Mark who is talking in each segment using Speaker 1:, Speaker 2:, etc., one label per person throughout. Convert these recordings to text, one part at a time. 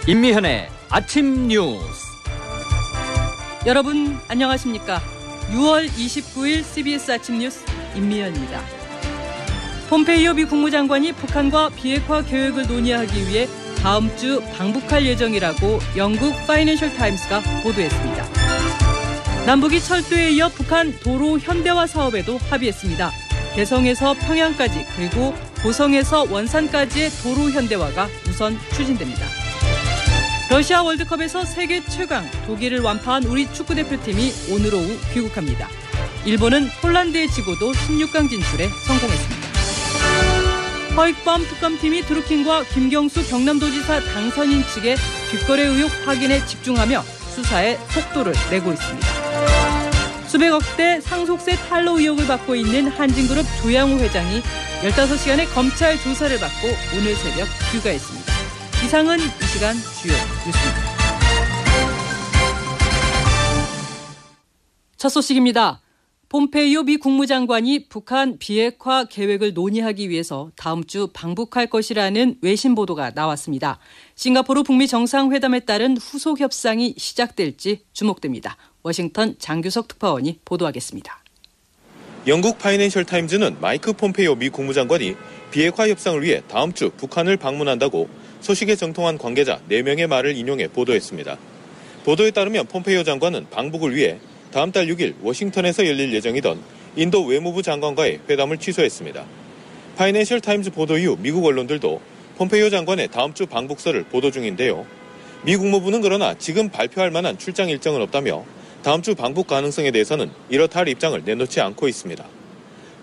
Speaker 1: 임미현의 아침 뉴스.
Speaker 2: 여러분 안녕하십니까? 6월 29일 CBS 아침 뉴스 임미현입니다. 폼페이오 미 국무장관이 북한과 비핵화 계획을 논의하기 위해 다음 주 방북할 예정이라고 영국 파이낸셜 타임스가 보도했습니다. 남북이 철도에 이어 북한 도로 현대화 사업에도 합의했습니다. 개성에서 평양까지 그리고 고성에서 원산까지의 도로 현대화가 우선 추진됩니다. 러시아 월드컵에서 세계 최강 독일을 완파한 우리 축구대표팀이 오늘 오후 귀국합니다. 일본은 폴란드에 지고도 16강 진출에 성공했습니다. 허익범 특검팀이 드루킹과 김경수 경남도지사 당선인 측의 뒷거래 의혹 확인에 집중하며 수사에 속도를 내고 있습니다. 수백억대 상속세 탈루 의혹을 받고 있는 한진그룹 조양호 회장이 15시간의 검찰 조사를 받고 오늘 새벽 귀가했습니다. 이상은 이 시간 주요 뉴스입니다. 첫 소식입니다. 폼페이오 미 국무장관이 북한 비핵화 계획을 논의하기 위해서 다음 주 방북할 것이라는 외신 보도가 나왔습니다. 싱가포르 북미 정상회담에 따른 후속 협상이 시작될지 주목됩니다. 워싱턴 장규석 특파원이 보도하겠습니다.
Speaker 3: 영국 파이낸셜 타임즈는 마이크 폼페이오 미 국무장관이 비핵화 협상을 위해 다음 주 북한을 방문한다고 소식에 정통한 관계자 4명의 말을 인용해 보도했습니다. 보도에 따르면 폼페이오 장관은 방북을 위해 다음 달 6일 워싱턴에서 열릴 예정이던 인도 외무부 장관과의 회담을 취소했습니다. 파이낸셜 타임즈 보도 이후 미국 언론들도 폼페이오 장관의 다음 주 방북설을 보도 중인데요. 미 국무부는 그러나 지금 발표할 만한 출장 일정은 없다며 다음 주 방북 가능성에 대해서는 이렇다 할 입장을 내놓지 않고 있습니다.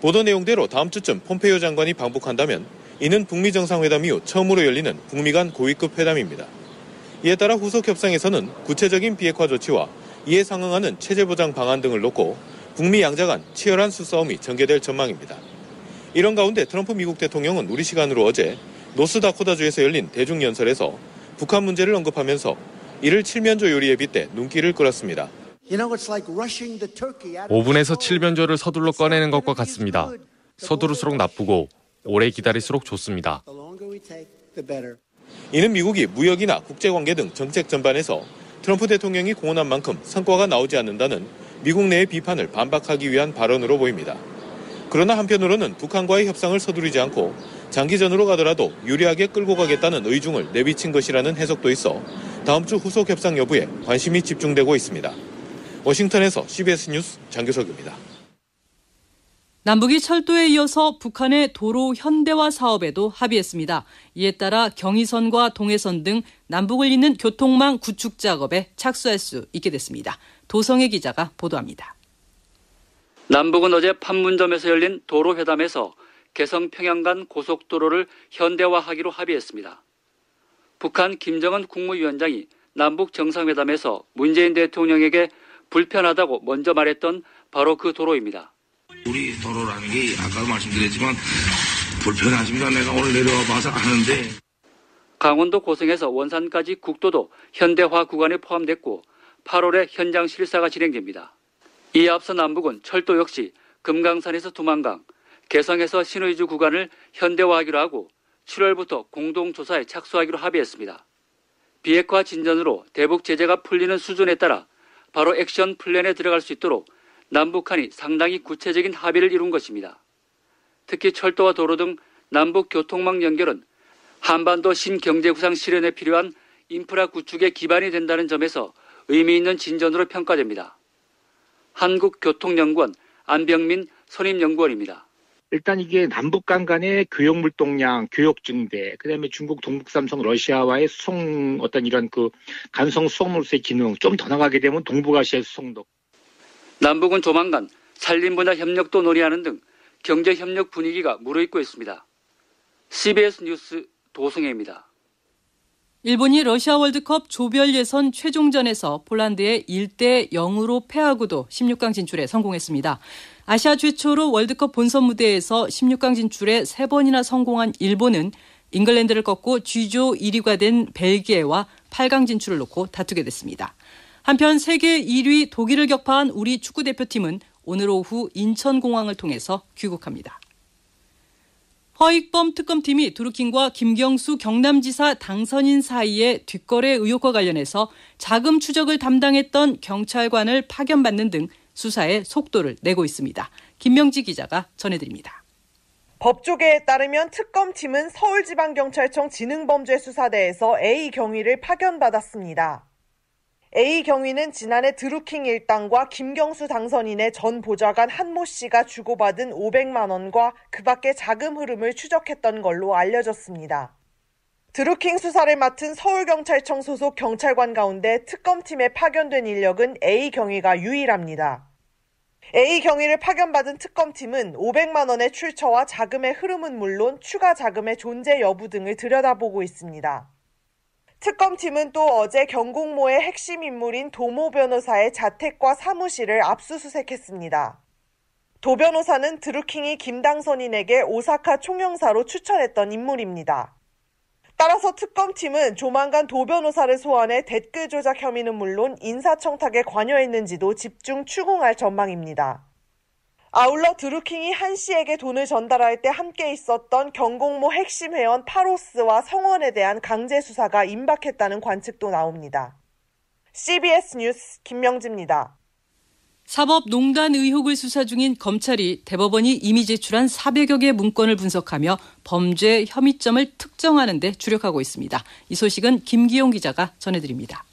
Speaker 3: 보도 내용대로 다음 주쯤 폼페이오 장관이 방북한다면 이는 북미 정상회담 이후 처음으로 열리는 북미 간 고위급 회담입니다. 이에 따라 후속 협상에서는 구체적인 비핵화 조치와 이에 상응하는 체제 보장 방안 등을 놓고 북미 양자 간 치열한 수싸움이 전개될 전망입니다. 이런 가운데 트럼프 미국 대통령은 우리 시간으로 어제 노스다코타주에서 열린 대중연설에서 북한 문제를 언급하면서 이를 칠면조 요리에 빗대 눈길을 끌었습니다.
Speaker 4: 5분에서 칠면조를 서둘러 꺼내는 것과 같습니다. 서두를수록 나쁘고 오래 기다릴수록 좋습니다.
Speaker 3: 이는 미국이 무역이나 국제관계 등 정책 전반에서 트럼프 대통령이 공언한 만큼 성과가 나오지 않는다는 미국 내의 비판을 반박하기 위한 발언으로 보입니다. 그러나 한편으로는 북한과의 협상을 서두르지 않고 장기전으로 가더라도 유리하게 끌고 가겠다는 의중을 내비친 것이라는 해석도 있어 다음 주 후속 협상 여부에 관심이 집중되고 있습니다. 워싱턴에서 CBS 뉴스 장규석입니다.
Speaker 2: 남북이 철도에 이어서 북한의 도로 현대화 사업에도 합의했습니다. 이에 따라 경의선과 동해선 등 남북을 잇는 교통망 구축 작업에 착수할 수 있게 됐습니다. 도성의 기자가 보도합니다.
Speaker 5: 남북은 어제 판문점에서 열린 도로회담에서 개성 평양 간 고속도로를 현대화하기로 합의했습니다. 북한 김정은 국무위원장이 남북 정상회담에서 문재인 대통령에게 불편하다고 먼저 말했던 바로 그 도로입니다.
Speaker 6: 우리 도로라는 게 아까도 말씀드렸지만 불편하십니다. 내가 오늘 내려와 봐서 아는데.
Speaker 5: 강원도 고성에서 원산까지 국도도 현대화 구간에 포함됐고 8월에 현장 실사가 진행됩니다. 이에 앞서 남북은 철도 역시 금강산에서 두만강, 개성에서 신의주 구간을 현대화하기로 하고 7월부터 공동조사에 착수하기로 합의했습니다. 비핵화 진전으로 대북 제재가 풀리는 수준에 따라 바로 액션 플랜에 들어갈 수 있도록 남북한이 상당히 구체적인 합의를 이룬 것입니다. 특히 철도와 도로 등 남북 교통망 연결은 한반도 신경제구상 실현에 필요한 인프라 구축의 기반이 된다는 점에서 의미 있는 진전으로 평가됩니다. 한국교통연구원 안병민 선임연구원입니다.
Speaker 7: 일단 이게 남북 간의 교역 물동량, 교역 증대, 그다음에 중국, 동북, 삼성, 러시아와의 수송 어떤 이런 그 간성 수송로서의 기능 좀 더 나가게 되면 동북아시아의 수송도.
Speaker 5: 남북은 조만간 산림 분야 협력도 논의하는 등 경제 협력 분위기가 무르익고 있습니다. CBS 뉴스 도승혜입니다.
Speaker 2: 일본이 러시아 월드컵 조별 예선 최종전에서 폴란드에 1-0으로 패하고도 16강 진출에 성공했습니다. 아시아 최초로 월드컵 본선 무대에서 16강 진출에 3번이나 성공한 일본은 잉글랜드를 꺾고 G조 1위가 된 벨기에와 8강 진출을 놓고 다투게 됐습니다. 한편 세계 1위 독일을 격파한 우리 축구대표팀은 오늘 오후 인천공항을 통해서 귀국합니다. 허익범 특검팀이 드루킹과 김경수 경남지사 당선인 사이의 뒷거래 의혹과 관련해서 자금 추적을 담당했던 경찰관을 파견받는 등 수사에 속도를 내고 있습니다. 김명지 기자가 전해드립니다.
Speaker 8: 법조계에 따르면 특검팀은 서울지방경찰청 지능범죄수사대에서 A 경위를 파견받았습니다. A 경위는 지난해 드루킹 일당과 김경수 당선인의 전 보좌관 한모 씨가 주고받은 500만 원과 그 밖의 자금 흐름을 추적했던 걸로 알려졌습니다. 드루킹 수사를 맡은 서울경찰청 소속 경찰관 가운데 특검팀에 파견된 인력은 A 경위가 유일합니다. A 경위를 파견받은 특검팀은 500만 원의 출처와 자금의 흐름은 물론 추가 자금의 존재 여부 등을 들여다보고 있습니다. 특검팀은 또 어제 경공모의 핵심 인물인 도모 변호사의 자택과 사무실을 압수수색했습니다. 도 변호사는 드루킹이 김 당선인에게 오사카 총영사로 추천했던 인물입니다. 따라서 특검팀은 조만간 도 변호사를 소환해 댓글 조작 혐의는 물론 인사청탁에 관여했는지도 집중 추궁할 전망입니다. 아울러 드루킹이 한 씨에게 돈을 전달할 때 함께 있었던 경공모 핵심 회원 파로스와 성원에 대한 강제 수사가 임박했다는 관측도 나옵니다. CBS 뉴스 김명지입니다.
Speaker 2: 사법농단 의혹을 수사 중인 검찰이 대법원이 이미 제출한 400여 개 문건을 분석하며 범죄 혐의점을 특정하는 데 주력하고 있습니다. 이 소식은 김기용 기자가 전해드립니다.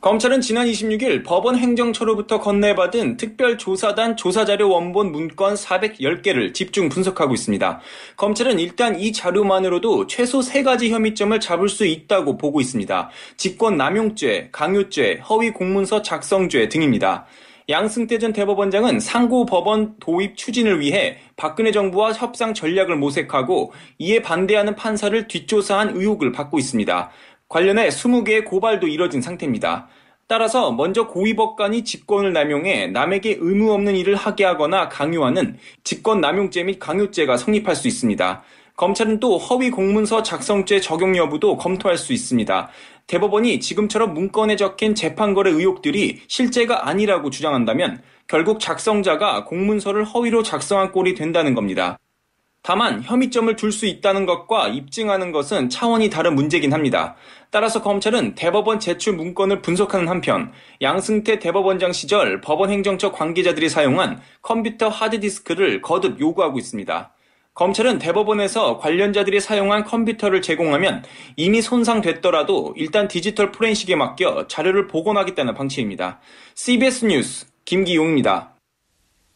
Speaker 9: 검찰은 지난 26일 법원 행정처로부터 건네받은 특별조사단 조사자료 원본 문건 410개를 집중 분석하고 있습니다. 검찰은 일단 이 자료만으로도 최소 3가지 혐의점을 잡을 수 있다고 보고 있습니다. 직권남용죄, 강요죄, 허위 공문서 작성죄 등입니다. 양승태 전 대법원장은 상고법원 도입 추진을 위해 박근혜 정부와 협상 전략을 모색하고 이에 반대하는 판사를 뒷조사한 의혹을 받고 있습니다. 관련해 20개의 고발도 이뤄진 상태입니다. 따라서 먼저 고위법관이 직권을 남용해 남에게 의무 없는 일을 하게 하거나 강요하는 직권남용죄 및 강요죄가 성립할 수 있습니다. 검찰은 또 허위 공문서 작성죄 적용 여부도 검토할 수 있습니다. 대법원이 지금처럼 문건에 적힌 재판거래 의혹들이 실제가 아니라고 주장한다면 결국 작성자가 공문서를 허위로 작성한 꼴이 된다는 겁니다. 다만 혐의점을 둘 수 있다는 것과 입증하는 것은 차원이 다른 문제긴 합니다. 따라서 검찰은 대법원 제출 문건을 분석하는 한편 양승태 대법원장 시절 법원 행정처 관계자들이 사용한 컴퓨터 하드디스크를 거듭 요구하고 있습니다. 검찰은 대법원에서 관련자들이 사용한 컴퓨터를 제공하면 이미 손상됐더라도 일단 디지털 포렌식에 맡겨 자료를 복원하겠다는 방침입니다. CBS 뉴스 김기용입니다.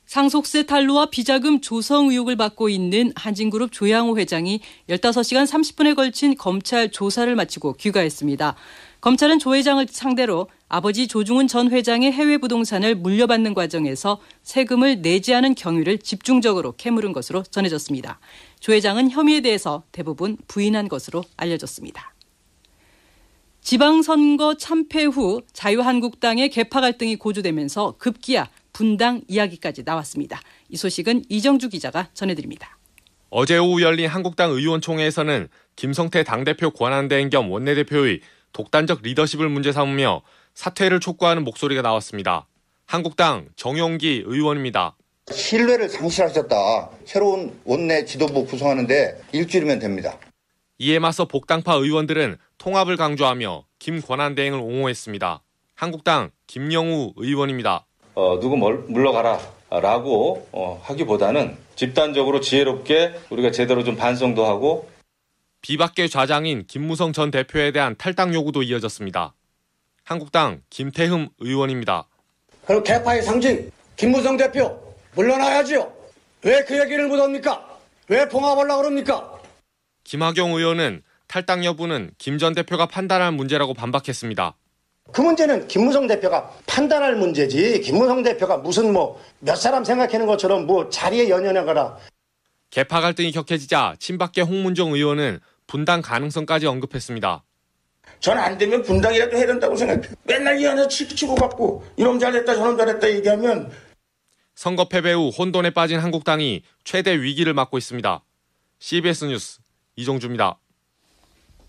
Speaker 2: 상속세 탈루와 비자금 조성 의혹을 받고 있는 한진그룹 조양호 회장이 15시간 30분에 걸친 검찰 조사를 마치고 귀가했습니다. 검찰은 조 회장을 상대로 아버지 조중훈 전 회장의 해외 부동산을 물려받는 과정에서 세금을 내지 않은 경위를 집중적으로 캐물은 것으로 전해졌습니다. 조 회장은 혐의에 대해서 대부분 부인한 것으로 알려졌습니다. 지방선거 참패 후 자유한국당의 계파 갈등이 고조되면서 급기야 분당 이야기까지 나왔습니다. 이 소식은 이정주 기자가 전해드립니다.
Speaker 4: 어제 오후 열린 한국당 의원총회에서는 김성태 당대표 권한대행 겸 원내대표의 독단적 리더십을 문제 삼으며 사퇴를 촉구하는 목소리가 나왔습니다. 한국당 정용기 의원입니다.
Speaker 10: 신뢰를 상실하셨다. 새로운 원내 지도부 구성하는데 일주일이면 됩니다.
Speaker 4: 이에 맞서 복당파 의원들은 통합을 강조하며 김 권한대행을 옹호했습니다. 한국당 김영우 의원입니다.
Speaker 11: 누구 물러가라 라고 하기보다는 집단적으로 지혜롭게 우리가 제대로 좀 반성도 하고
Speaker 4: 비박계 좌장인 김무성 전 대표에 대한 탈당 요구도 이어졌습니다. 한국당 김태흠 의원입니다.
Speaker 12: 그럼 개파의 상징 김무성 대표 물러나야지요. 왜 그 얘기를 못합니까? 왜 봉합하려고 그럽니까?
Speaker 4: 김학용 의원은 탈당 여부는 김 전 대표가 판단할 문제라고 반박했습니다.
Speaker 12: 그 문제는 김무성 대표가 판단할 문제지 김무성 대표가 무슨 몇 사람 생각하는 것처럼 자리에 연연하거나.
Speaker 4: 개파 갈등이 격해지자 친박계 홍문종 의원은 분당 가능성까지 언급했습니다.
Speaker 6: 전 안 되면 분당이라도 해야 된다고 생각해요. 맨날 이 안에서 치고받고 이놈 잘했다 저놈 잘했다 얘기하면.
Speaker 4: 선거 패배 후 혼돈에 빠진 한국당이 최대 위기를 맞고 있습니다. CBS 뉴스 이정주입니다.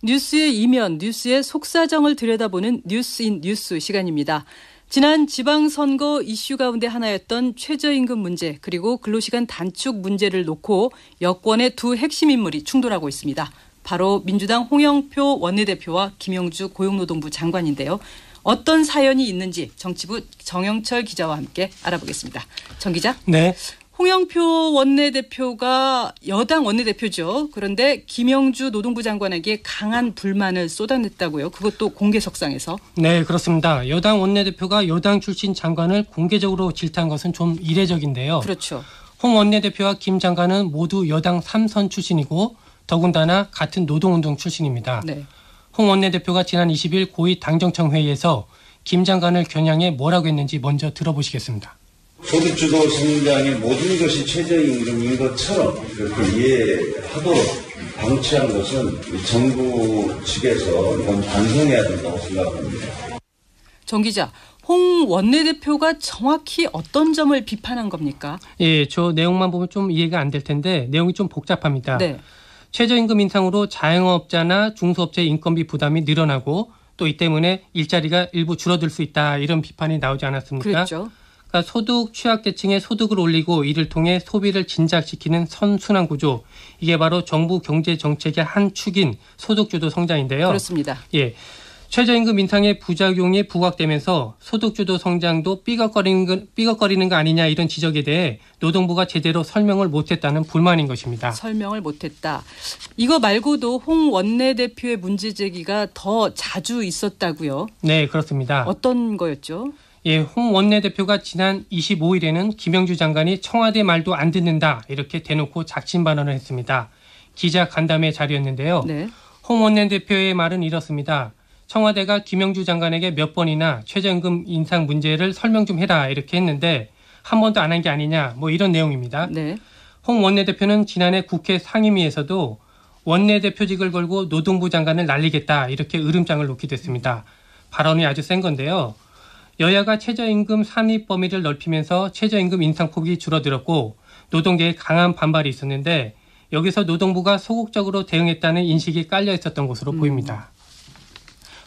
Speaker 2: 뉴스의 이면, 뉴스의 속사정을 들여다보는 뉴스인 뉴스 시간입니다. 지난 지방선거 이슈 가운데 하나였던 최저임금 문제 그리고 근로시간 단축 문제를 놓고 여권의 두 핵심 인물이 충돌하고 있습니다. 바로 민주당 홍영표 원내대표와 김영주 고용노동부 장관인데요. 어떤 사연이 있는지 정치부 정영철 기자와 함께 알아보겠습니다. 정 기자.
Speaker 13: 네.
Speaker 2: 홍영표 원내대표가 여당 원내대표죠. 그런데 김영주 노동부 장관에게 강한 불만을 쏟아냈다고요. 그것도 공개석상에서.
Speaker 13: 네, 그렇습니다. 여당 원내대표가 여당 출신 장관을 공개적으로 질타한 것은 좀 이례적인데요.
Speaker 2: 그렇죠.
Speaker 13: 홍 원내대표와 김 장관은 모두 여당 3선 출신이고 더군다나 같은 노동운동 출신입니다.
Speaker 2: 네.
Speaker 13: 홍 원내대표가 지난 20일 고위 당정청 회의에서 김 장관을 겨냥해 뭐라고 했는지 먼저 들어보시겠습니다.
Speaker 14: 소득주도 성장의 모든 것이 최저임금인 것처럼 그렇게 이해하도록 방치한 것은 정부 측에서 이건 반성해야 된다고 생각합니다.
Speaker 2: 정 기자, 홍 원내대표가 정확히 어떤 점을 비판한 겁니까?
Speaker 13: 예, 저 내용만 보면 좀 이해가 안 될 텐데 내용이 좀 복잡합니다.
Speaker 2: 네.
Speaker 13: 최저임금 인상으로 자영업자나 중소업체의 인건비 부담이 늘어나고 또 이 때문에 일자리가 일부 줄어들 수 있다 이런 비판이 나오지 않았습니까?
Speaker 2: 그렇죠.
Speaker 13: 그러니까 소득 취약계층의 소득을 올리고 이를 통해 소비를 진작시키는 선순환 구조. 이게 바로 정부 경제 정책의 한 축인 소득주도 성장인데요.
Speaker 2: 그렇습니다.
Speaker 13: 예. 최저임금 인상의 부작용이 부각되면서 소득주도 성장도 삐걱거리는 거 아니냐 이런 지적에 대해 노동부가 제대로 설명을 못했다는 불만인 것입니다.
Speaker 2: 설명을 못했다. 이거 말고도 홍 원내대표의 문제 제기가 더 자주 있었다고요?
Speaker 13: 네, 그렇습니다.
Speaker 2: 어떤 거였죠?
Speaker 13: 예, 홍 원내대표가 지난 25일에는 김영주 장관이 청와대 말도 안 듣는다 이렇게 대놓고 작심 발언을 했습니다. 기자 간담회 자리였는데요.
Speaker 2: 네.
Speaker 13: 홍 원내대표의 말은 이렇습니다. 청와대가 김영주 장관에게 몇 번이나 최저임금 인상 문제를 설명 좀 해라 이렇게 했는데 한 번도 안 한 게 아니냐 뭐 이런 내용입니다.
Speaker 2: 네.
Speaker 13: 홍 원내대표는 지난해 국회 상임위에서도 원내대표직을 걸고 노동부 장관을 날리겠다 이렇게 으름장을 놓기도 했습니다. 발언이 아주 센 건데요. 여야가 최저임금 산입 범위를 넓히면서 최저임금 인상폭이 줄어들었고 노동계에 강한 반발이 있었는데 여기서 노동부가 소극적으로 대응했다는 인식이 깔려 있었던 것으로 보입니다.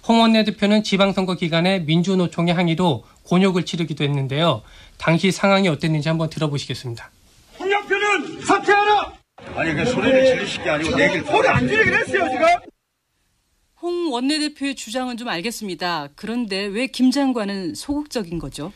Speaker 13: 홍 원내대표는 지방선거 기간에 민주노총의 항의로 곤욕을 치르기도 했는데요. 당시 상황이 어땠는지 한번 들어보시겠습니다.
Speaker 15: 홍영표는 사퇴하라!
Speaker 16: 아니 그 소리를 지르실 게 아니고 내길
Speaker 15: 소리 안 지르긴 했어요 지금.
Speaker 2: 홍 원내대표의 주장은 좀 알겠습니다. 그런데 왜 김 장관은 소극적인 거죠?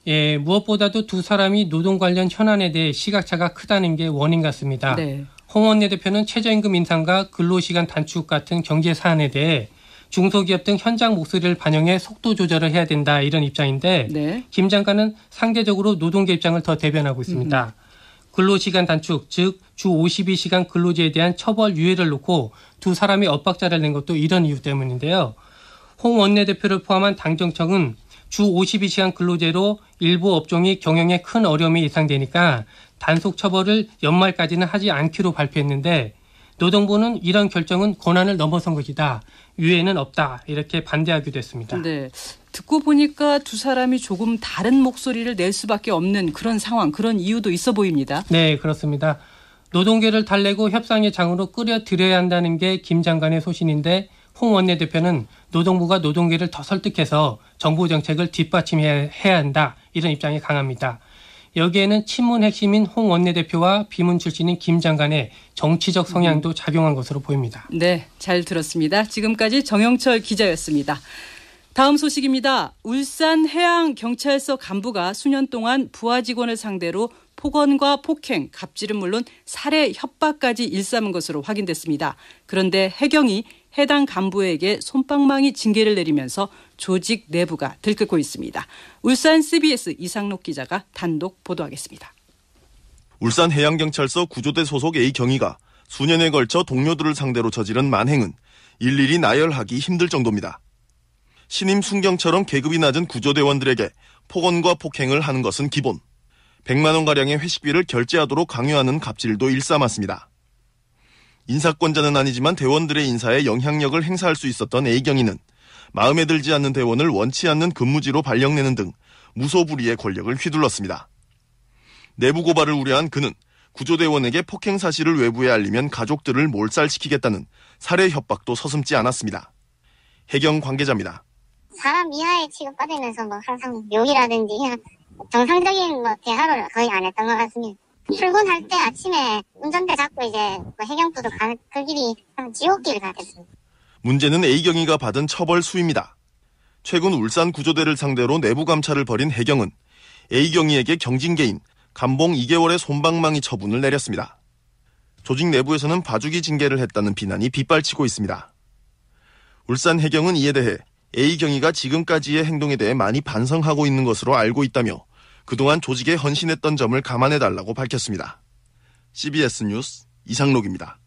Speaker 13: 예, 무엇보다도 두 사람이 노동 관련 현안에 대해 시각차가 크다는 게 원인 같습니다.
Speaker 2: 네.
Speaker 13: 홍 원내대표는 최저임금 인상과 근로시간 단축 같은 경제 사안에 대해 중소기업 등 현장 목소리를 반영해 속도 조절을 해야 된다 이런 입장인데
Speaker 2: 네.
Speaker 13: 김 장관은 상대적으로 노동계 입장을 더 대변하고 있습니다. 근로시간 단축, 즉 주 52시간 근로제에 대한 처벌 유예를 놓고 두 사람이 엇박자를 낸 것도 이런 이유 때문인데요. 홍 원내대표를 포함한 당정청은 주 52시간 근로제로 일부 업종이 경영에 큰 어려움이 예상되니까 단속 처벌을 연말까지는 하지 않기로 발표했는데 노동부는 이런 결정은 권한을 넘어선 것이다. 유예는 없다. 이렇게 반대하기도 했습니다.
Speaker 2: 네. 듣고 보니까 두 사람이 조금 다른 목소리를 낼 수밖에 없는 그런 상황, 그런 이유도 있어 보입니다.
Speaker 13: 네, 그렇습니다. 노동계를 달래고 협상의 장으로 끌어들여야 한다는 게 김 장관의 소신인데 홍 원내대표는 노동부가 노동계를 더 설득해서 정부 정책을 뒷받침해야 한다. 이런 입장이 강합니다. 여기에는 친문 핵심인 홍 원내대표와 비문 출신인 김 장관의 정치적 성향도 작용한 것으로 보입니다.
Speaker 2: 네, 잘 들었습니다. 지금까지 정영철 기자였습니다. 다음 소식입니다. 울산 해양경찰서 간부가 수년 동안 부하 직원을 상대로 폭언과 폭행, 갑질은 물론 살해 협박까지 일삼은 것으로 확인됐습니다. 그런데 해경이 해당 간부에게 솜방망이 징계를 내리면서 조직 내부가 들끓고 있습니다. 울산 CBS 이상록 기자가 단독 보도하겠습니다.
Speaker 17: 울산 해양경찰서 구조대 소속 A 경위가 수년에 걸쳐 동료들을 상대로 저지른 만행은 일일이 나열하기 힘들 정도입니다. 신임 순경처럼 계급이 낮은 구조대원들에게 폭언과 폭행을 하는 것은 기본. 100만 원가량의 회식비를 결제하도록 강요하는 갑질도 일삼았습니다. 인사권자는 아니지만 대원들의 인사에 영향력을 행사할 수 있었던 A 경위는 마음에 들지 않는 대원을 원치 않는 근무지로 발령내는 등 무소불위의 권력을 휘둘렀습니다. 내부 고발을 우려한 그는 구조대원에게 폭행 사실을 외부에 알리면 가족들을 몰살시키겠다는 살해 협박도 서슴지 않았습니다. 해경 관계자입니다.
Speaker 18: 사람 이하에 취급받으면서 뭐 항상 욕이라든지 정상적인 뭐 대화를 거의 안 했던 것 같습니다. 출근할 때 아침에 운전대 잡고 이제 해경부도 가는 그 길이 지옥길 같았습니다.
Speaker 17: 문제는 A경위가 받은 처벌 수위입니다. 최근 울산 구조대를 상대로 내부 감찰을 벌인 해경은 A경위에게 경징계인 감봉 2개월의 솜방망이 처분을 내렸습니다. 조직 내부에서는 봐주기 징계를 했다는 비난이 빗발치고 있습니다. 울산 해경은 이에 대해 A경위가 지금까지의 행동에 대해 많이 반성하고 있는 것으로 알고 있다며 그동안 조직에 헌신했던 점을 감안해달라고 밝혔습니다. CBS 뉴스 이상록입니다.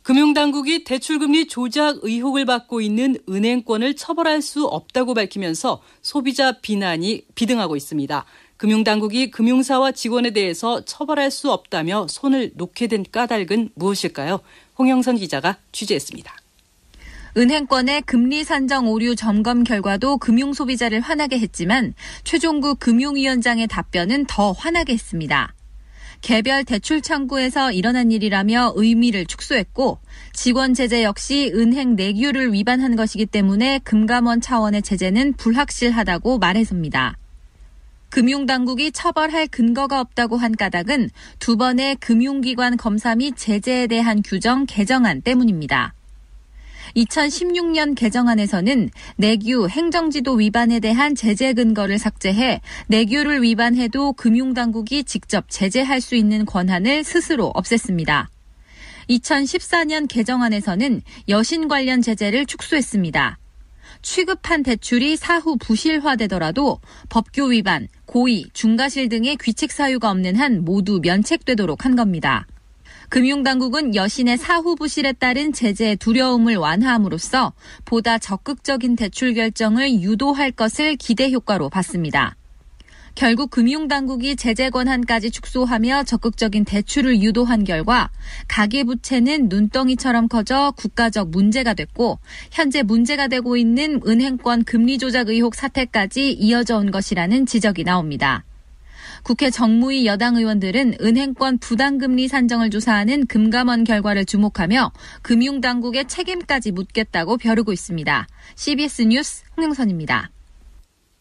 Speaker 2: 금융당국이 대출금리 조작 의혹을 받고 있는 은행권을 처벌할 수 없다고 밝히면서 소비자 비난이 비등하고 있습니다. 금융당국이 금융사와 직원에 대해서 처벌할 수 없다며 손을 놓게 된 까닭은 무엇일까요? 홍영선 기자가 취재했습니다.
Speaker 19: 은행권의 금리 산정 오류 점검 결과도 금융소비자를 화나게 했지만 최종국 금융위원장의 답변은 더 화나게 했습니다. 개별 대출 창구에서 일어난 일이라며 의미를 축소했고 직원 제재 역시 은행 내규를 위반한 것이기 때문에 금감원 차원의 제재는 불확실하다고 말했습니다. 금융당국이 처벌할 근거가 없다고 한 까닭은 두 번의 금융기관 검사 및 제재에 대한 규정 개정안 때문입니다. 2016년 개정안에서는 내규 행정지도 위반에 대한 제재 근거를 삭제해 내규를 위반해도 금융당국이 직접 제재할 수 있는 권한을 스스로 없앴습니다. 2014년 개정안에서는 여신 관련 제재를 축소했습니다. 취급한 대출이 사후 부실화되더라도 법규 위반, 고의, 중과실 등의 귀책 사유가 없는 한 모두 면책되도록 한 겁니다. 금융당국은 여신의 사후 부실에 따른 제재의 두려움을 완화함으로써 보다 적극적인 대출 결정을 유도할 것을 기대 효과로 봤습니다. 결국 금융당국이 제재 권한까지 축소하며 적극적인 대출을 유도한 결과 가계부채는 눈덩이처럼 커져 국가적 문제가 됐고 현재 문제가 되고 있는 은행권 금리 조작 의혹 사태까지 이어져 온 것이라는 지적이 나옵니다. 국회 정무위 여당 의원들은 은행권 부당금리 산정을 조사하는 금감원 결과를 주목하며 금융당국의 책임까지 묻겠다고 벼르고 있습니다. CBS 뉴스 홍영선입니다.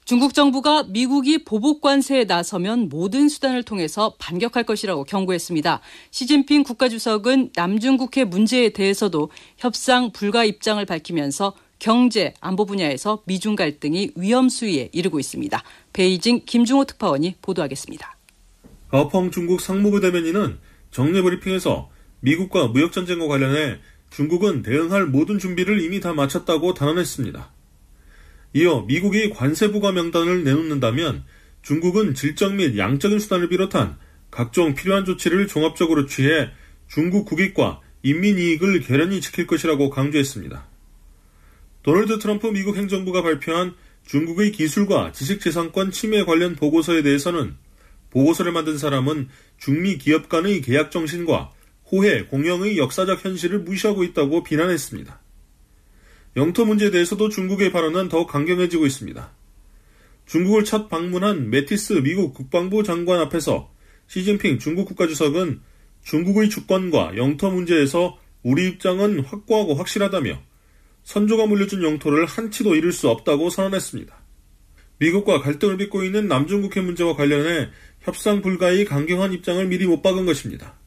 Speaker 2: 중국 정부가 미국이 보복 관세에 나서면 모든 수단을 통해서 반격할 것이라고 경고했습니다. 시진핑 국가주석은 남중국해 문제에 대해서도 협상 불가 입장을 밝히면서 경제, 안보 분야에서 미중 갈등이 위험 수위에 이르고 있습니다. 베이징 김중호 특파원이 보도하겠습니다.
Speaker 20: 가오펑 중국 상무부 대변인은 정례 브리핑에서 미국과 무역전쟁과 관련해 중국은 대응할 모든 준비를 이미 다 마쳤다고 단언했습니다. 이어 미국이 관세 부과 명단을 내놓는다면 중국은 질적 및 양적인 수단을 비롯한 각종 필요한 조치를 종합적으로 취해 중국 국익과 인민 이익을 결연히 지킬 것이라고 강조했습니다. 도널드 트럼프 미국 행정부가 발표한 중국의 기술과 지식재산권 침해 관련 보고서에 대해서는 보고서를 만든 사람은 중미 기업 간의 계약 정신과 호혜, 공영의 역사적 현실을 무시하고 있다고 비난했습니다. 영토 문제에 대해서도 중국의 발언은 더욱 강경해지고 있습니다. 중국을 첫 방문한 매티스 미국 국방부 장관 앞에서 시진핑 중국 국가주석은 중국의 주권과 영토 문제에서 우리 입장은 확고하고 확실하다며 선조가 물려준 영토를 한치도 잃을 수 없다고 선언했습니다. 미국과 갈등을 빚고 있는 남중국해 문제와 관련해 협상 불가의 강경한 입장을 미리 못 박은 것입니다.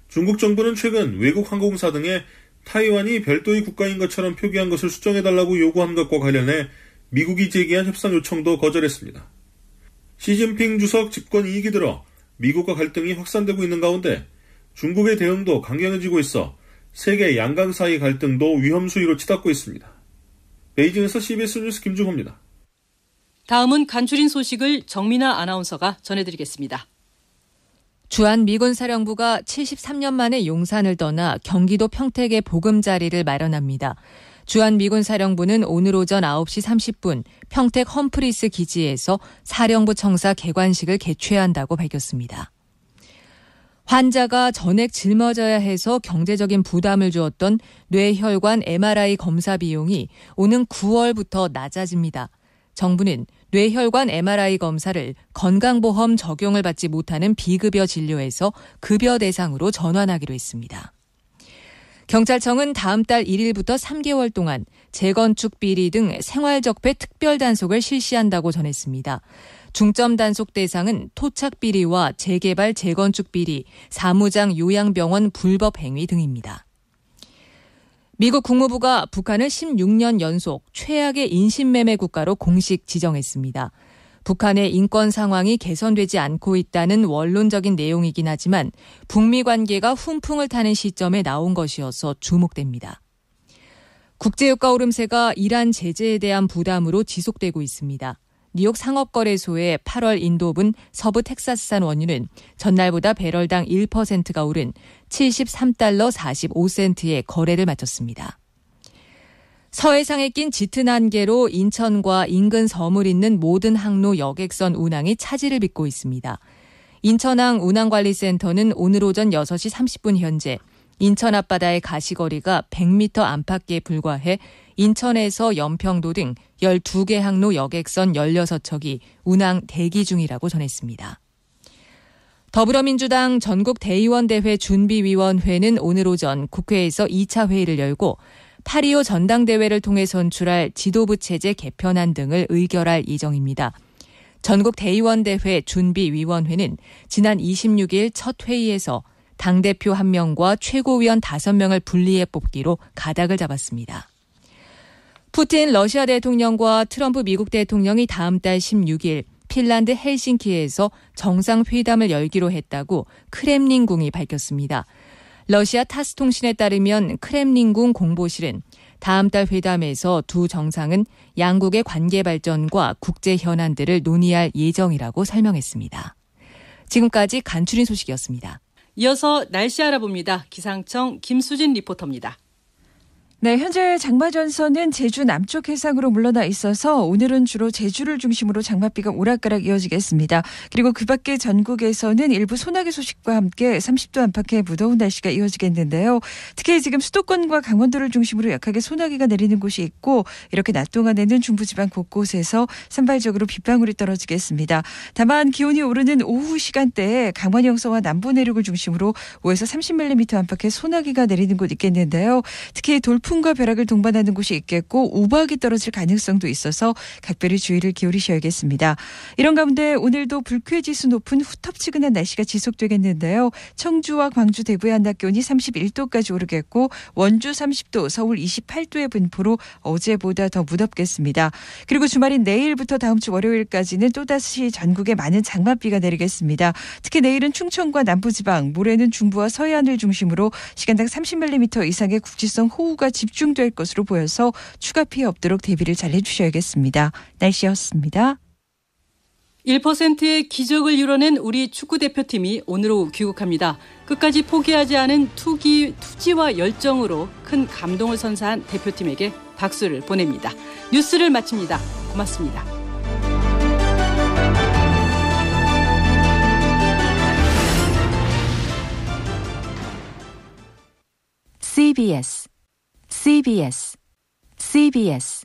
Speaker 20: 중국 정부는 최근 외국 항공사 등에 타이완이 별도의 국가인 것처럼 표기한 것을 수정해달라고 요구한 것과 관련해 미국이 제기한 협상 요청도 거절했습니다. 시진핑 주석 집권 2기 들어 미국과 갈등이 확산되고 있는 가운데 중국의 대응도 강경해지고 있어 세계 양강 사이 갈등도 위험 수위로 치닫고 있습니다. 베이징에서 CBS 뉴스 김중호입니다.
Speaker 2: 다음은 간추린 소식을 정민아 아나운서가 전해드리겠습니다.
Speaker 21: 주한 미군 사령부가 73년 만에 용산을 떠나 경기도 평택에 보금자리를 마련합니다. 주한 미군 사령부는 오늘 오전 9시 30분 평택 험프리스 기지에서 사령부 청사 개관식을 개최한다고 밝혔습니다. 환자가 전액 짊어져야 해서 경제적인 부담을 주었던 뇌혈관 MRI 검사 비용이 오는 9월부터 낮아집니다. 정부는 뇌혈관 MRI 검사를 건강보험 적용을 받지 못하는 비급여 진료에서 급여 대상으로 전환하기로 했습니다. 경찰청은 다음 달 1일부터 3개월 동안 재건축 비리 등 생활적폐 특별 단속을 실시한다고 전했습니다. 중점 단속 대상은 토착 비리와 재개발 재건축 비리, 사무장 요양병원 불법 행위 등입니다. 미국 국무부가 북한을 16년 연속 최악의 인신매매 국가로 공식 지정했습니다. 북한의 인권 상황이 개선되지 않고 있다는 원론적인 내용이긴 하지만 북미 관계가 훈풍을 타는 시점에 나온 것이어서 주목됩니다. 국제유가 오름세가 이란 제재에 대한 부담으로 지속되고 있습니다. 뉴욕 상업거래소의 8월 인도분 서부 텍사스산 원유는 전날보다 배럴당 1%가 오른 73달러 45센트에 거래를 마쳤습니다. 서해상에 낀 짙은 안개로 인천과 인근 섬을 잇는 모든 항로 여객선 운항이 차질을 빚고 있습니다. 인천항 운항관리센터는 오늘 오전 6시 30분 현재 인천 앞바다의 가시거리가 100m 안팎에 불과해 인천에서 연평도 등 12개 항로 여객선 16척이 운항 대기 중이라고 전했습니다. 더불어민주당 전국대의원대회 준비위원회는 오늘 오전 국회에서 2차 회의를 열고 8.25 전당대회를 통해 선출할 지도부 체제 개편안 등을 의결할 예정입니다. 전국대의원대회 준비위원회는 지난 26일 첫 회의에서 당대표 1명과 최고위원 5명을 분리해 뽑기로 가닥을 잡았습니다. 푸틴 러시아 대통령과 트럼프 미국 대통령이 다음 달 16일 핀란드 헬싱키에서 정상회담을 열기로 했다고 크렘린궁이 밝혔습니다. 러시아 타스 통신에 따르면 크렘린궁 공보실은 다음 달 회담에서 두 정상은 양국의 관계 발전과 국제 현안들을 논의할 예정이라고 설명했습니다. 지금까지 간추린 소식이었습니다.
Speaker 2: 이어서 날씨 알아봅니다. 기상청 김수진 리포터입니다.
Speaker 1: 네, 현재 장마전선은 제주 남쪽 해상으로 물러나 있어서 오늘은 주로 제주를 중심으로 장맛비가 오락가락 이어지겠습니다. 그리고 그 밖에 전국에서는 일부 소나기 소식과 함께 30도 안팎의 무더운 날씨가 이어지겠는데요. 특히 지금 수도권과 강원도를 중심으로 약하게 소나기가 내리는 곳이 있고 이렇게 낮 동안에는 중부지방 곳곳에서 산발적으로 빗방울이 떨어지겠습니다. 다만 기온이 오르는 오후 시간대에 강원 영서와 남부 내륙을 중심으로 5에서 30mm 안팎의 소나기가 내리는 곳 있겠는데요. 특히 돌풍과 벼락을 동반하는 곳이 있겠고 우박이 떨어질 가능성도 있어서 각별히 주의를 기울이셔야겠습니다. 이런 가운데 오늘도 불쾌지수 높은 후텁지근한 날씨가 지속되겠는데요. 청주와 광주, 대구의 한낮 기온이 31도까지 오르겠고 원주 30도, 서울 28도의 분포로 어제보다 더 무덥겠습니다. 그리고 주말인 내일부터 다음 주 월요일까지는 또다시 전국에 많은 장맛비가 내리겠습니다. 특히 내일은 충청과 남부지방, 모레는 중부와 서해안을 중심으로 시간당 30mm 이상의 국지성 호우가 집중될 것으로 보여서 추가 피해 없도록 대비를 잘 해주셔야겠습니다. 날씨였습니다.
Speaker 2: 1%의 기적을 이뤄낸 우리 축구대표팀이 오늘 오후 귀국합니다. 끝까지 포기하지 않은 투지와 열정으로 큰 감동을 선사한 대표팀에게 박수를 보냅니다. 뉴스를 마칩니다. 고맙습니다.
Speaker 1: CBS